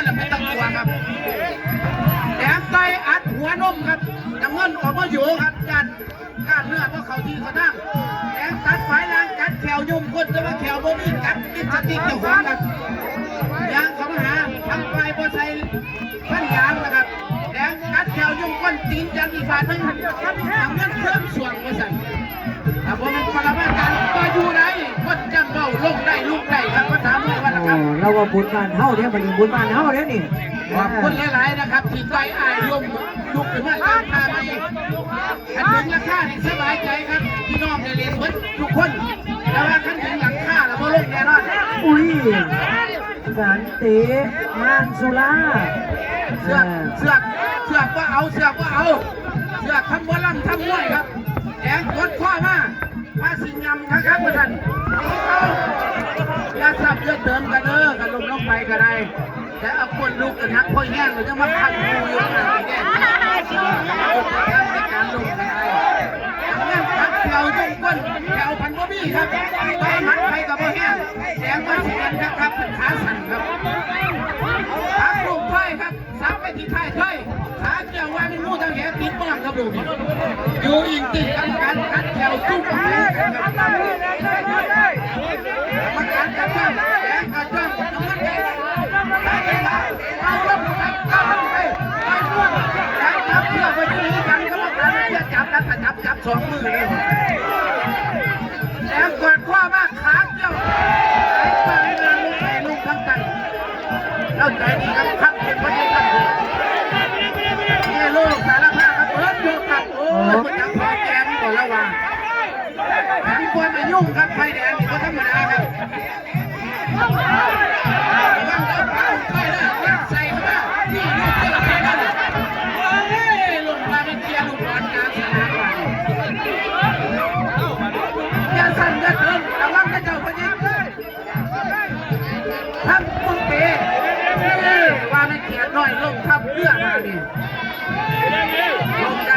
แหละไม่ต้องกลัวครับแดงไตอัดหัวนมครับน้ำเงินออกมาอยู่ครับการเลือดก็เขาที่เขานั่งแดงตัดไฟแรงกัดแขวยุ่มคนจะมาแขวโบนี่กัดติดสติเจ้าของครับยางเขามาหาทั้งไฟบอไซพันยางนะครับแดงกัดแขวยุ่มคนตีนจันอีกบาทนึงน้ำเงินเครื่องส่วนมาสั่งถ้าผมเป็นปรมาจารย์ก็อยู่ไหนคนจังเบาลงได้ลุกได้ครับก็ถามเลยว่านะครับเราว่าบุญบ้านเฮาเนี่ยมันบุญบ้านเฮาเนี่ยนี่ขอบคุณหลายๆนะครับที่ใจอายลงลุกขึ้นมาตามทางนี้ขันถึงราคาเนี่ยสบายใจครับพี่น้องในเรียนเหมือนทุกคนแต่ว่าขันถึงหลังค่าเราไม่ลงแน่นอนอุ้ยสันติงานสุราเสือกว่าเอาเสือกทำวัลลัมทำมวยครับแดงกดข้อมาสิงยำครับเพื่อนอย่าสับเยอะเติมกันกันลงไปกันได้แต่เอาคนลูกกันนักพ่อแย่งเราจะมาพันดูอยู่กันแย่ในการลงกันได้งั้นพักแถวยุ่งก้นแถวพันบ่มีครับไปหันไปกับพ่อแย่งแดงมาสิกันครับเป็นขาสั่นครับขาปลุกไฟครับซับไปที่ไทยไทยขาเกี่ยววางเป็นมูทางแหติดบ้างครับดูอยู่อิงติดกันการกัดแถวจุ้งไปครับมาการกัดจ้องแดงกัดจ้องน้ำมันแดงเอาลงไปร่วงแดงจับเพื่อไปที่กันก็มาการเพื่อจับกันจับสองมือเลยแดงกดข้อมากขาเกี่ยวไอ้ปลายงานลงทั้งใจเราใจดีครับทักเป็นพระเจ้าท่านนี่ลูกสารภาพครับเปิดโยกับโอ้ยมันยังพอแกงก่อนระวังมีคนมายุ่งครับไฟแดงนี่ก็ธรรมดาครับระวังเดินผ่านไปนะใส่เข้ามานี่ลูกเจ้าแม่นั่นลงมาเป็นเกียร์ลูกบอลกลางสนามอย่าสั่นอย่าเถินระวังกระเจ้าพยิงทั้งมึงเตะว่าไม่เกียร์น้อยลงทับเรือมาดิลงได้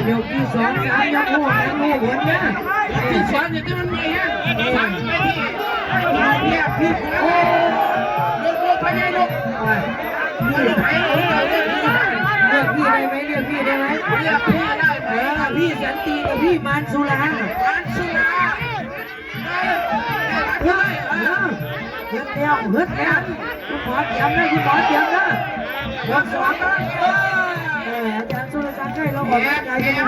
ยกที่2 3ยกหัวยังไม่เห็นนะที่สองอย่างที่มันมีฮะสั่งไปที่เนี่ยพี่โอ้ลูกไปไงลูกลูกไปเลือกพี่ได้ไหมเลือกพี่ได้ไหมพี่สันติกับพี่มานสุราได้เฮึดแล้วคุณหมอเตรียมนะยก2นะอาจารย์สุรศักดิ์ให้เราบอกว่าอะไรกัน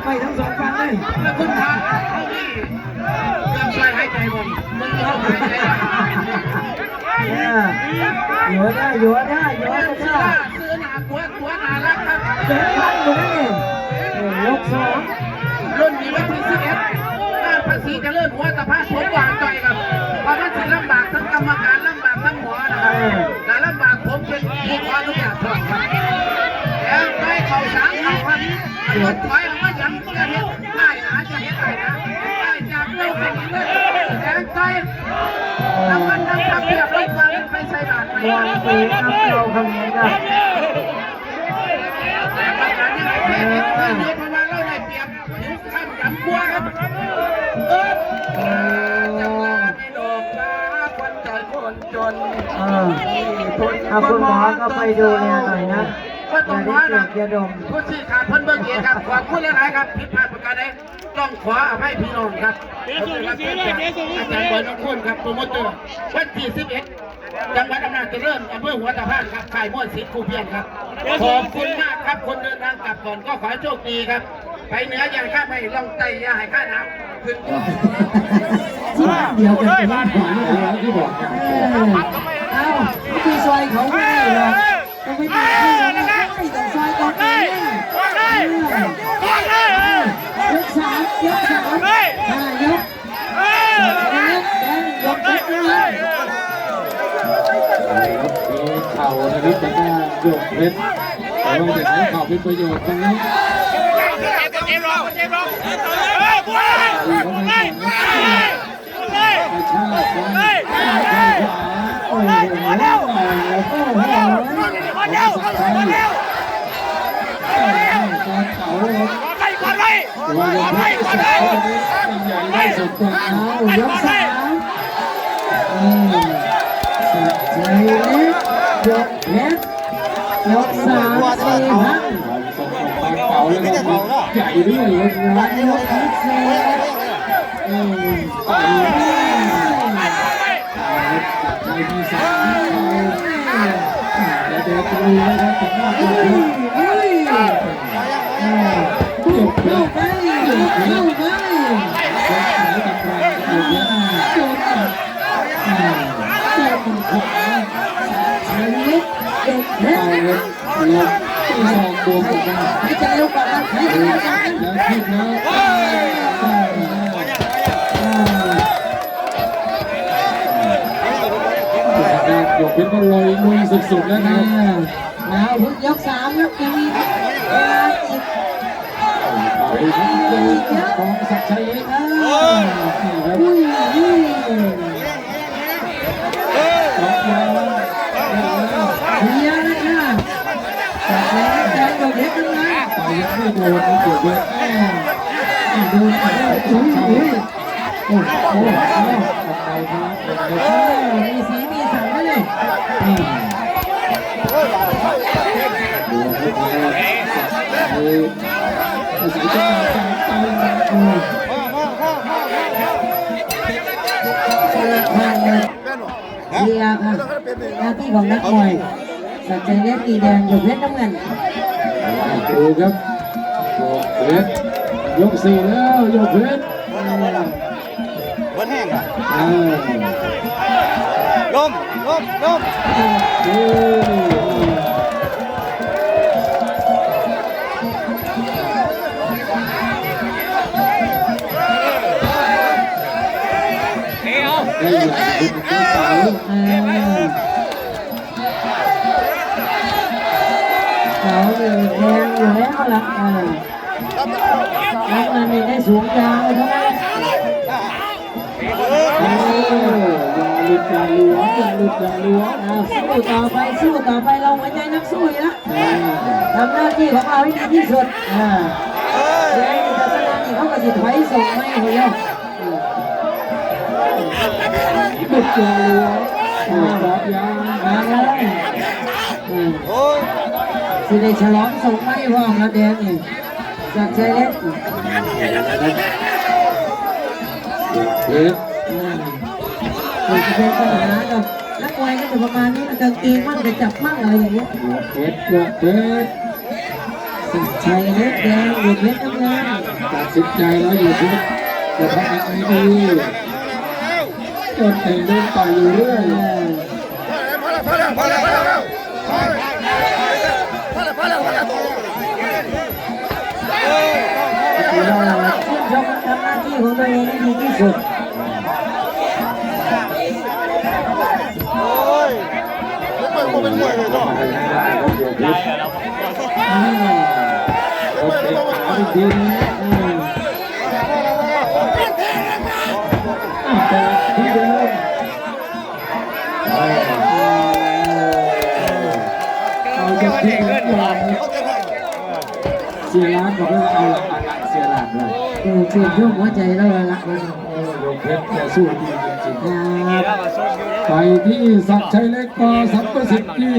ไปทั้ง2ฝั่งเลยคุณพาเขาพี่ยังใส่หายใจบ่มึงเข้าหายใจอยู่ได้ซื้อหนาตัวหนารักครับเจ็บพันอยู่นี่ยก2รุ่นนี้วันที่11งานภาษีจะเริ่มหัวตะพานผมวางใจครับเพราะมันถึงลำบากทั้งกรรมการลำบากทั้งหมอนะครับและลำบากผมเป็นผู้ขอทุกอย่างครับแล้วไปเขา3เขาพันมันถอยออกมาอย่างเพื่อเห็นได้นะจะเห็นได้นะได้จากเร็วไปเลยแดงใจน้ำมันน้ำตาเปียกลงมาไปใส่บาตรไปวางตีน้ำเราคำนี้ครับเพราะว่าเราได้เปรียบผิวข้ามจำกลัวครับจังหวะในดอกฟ้าคนใจคนจนคุณหมอก็ไปดูแลหน่อยนะก็ต้องว่านะอย่าดมผู้สื่อข่าวเพิ่นเบิ่งเองครับขอบคุณหลายๆครับผิดพลาดประการใดต้องขออภัยพี่น้องครับผมเป็นอาจารย์บอยน้องคุณครับโปรโมเตอร์วันที่11จังหวัดอำนาจเจริญอำเภอหัวตะพานครับค่ายมวยศิษย์ครูเพียงครับขอบคุณมากครับคนเดินทางกลับก่อนก็ขอให้โชคดีครับไปเหนืออย่างข้าไม่ลองไต่ยาให้ข้าน้ำขึ้นเดียวกันเป็นขวาที่บอกคือซอยเขาไม่หรอกต้องไม่ได้ต้องซอยก่อนเลยยก3ยก5ยกเข่านะครับจากการโยกเพชรแต่ว่าจะใช้เข่าเป็นประโยชน์ตรงนี้ยก3 เล็กยกเพชรยก3 4 5 ส่งออกไปเก่าแล้วก็ใหญ่ด้วยครับ ร้านยกพิเศษไปใจที่สามเดี๋ยวจะดูนะครับถึงหน้าตัวนี้จบแล้วจบแล้วจบแล้วกำลังอยู่เนี่ยจบมันขวา ชายเล็กยกเพ เอา ชร เลยลงที่สองบวกกัน หายใจลงก่อนนะหายใจลงก่อน แล้วขึ้นแล้วยกเป็นก็ลอยลุยสุดๆแล้วนะ มาพึ่งยก3แล้วยังมีเวลาอีก ไปทั้งตัวของศักดิ์ชัยเองนี่ครับ อุ้ย สองยาว เฮียเลยนะจากแล้วแดงยกเพชรขึ้นมา ต่อยยังไม่โดนนะเกิดเยอะ โดนไปแล้วอุ้ยโอ้โห ทำไมครับ มีสีมีสันด้วยเลย ดูให้ดีอาศัยจังหวะการต่อย ผ่านเลยเฮียค่ะหน้าที่ของนักมวยสัจใจเล็กกีแดงยกเพชรน้ำเงิน ดูครับยกเพชรยกสี่แล้วยกเพชร เบิ้ลแห้งอ่ะ ล้ม ได้อย่างคุณที่สาว เขาเลยแดงอยู่แล้วล่ะแล้วมันมีได้สูงยาวเท่านั้น หลุดอย่าหลวมอย่าหลุดอย่าหลวม สู้ต่อไปเราหัวใจนักสู้อยู่แล้วทำหน้าที่ของเราให้ดีที่สุดแดงในทัศนะนี่เขาก็สิถอยส่งไม่เดียว หลุดอย่าหลวมตอบยา มาเลยสิได้ฉลองส่งไม่พร้อมนะแดงนี่จากใจเล็ก เพชร มันจะเป็นปัญหากับนักมวยก็จะประมาณนี้กางเกงมั่งจะจับมั่งอะไรอย่างเงี้ย เพชรเพชร ชัยเล็กแดงหยุดเล็กน้ำเงิน ตัดสินใจแล้วอยู่ที่จะทำยังไงดีจนเองเดินต่ออยู่เรื่อย เราชื่นชมทำหน้าที่ของตัวเองให้ดีที่สุด เป็นมวยเลยก็ คนเตะขาอีกทีแต่ที่เดิมเอาจะที่เดิมเสียร้านบอกว่าเอาละเสียหลักเลย ชื่นชมหัวใจเราละละ โยกเพชรแกสู้ดีจริง ครับ ๆไปที่ศักดิ์ชัยเล็กกอสัมประสิทธิ์ที่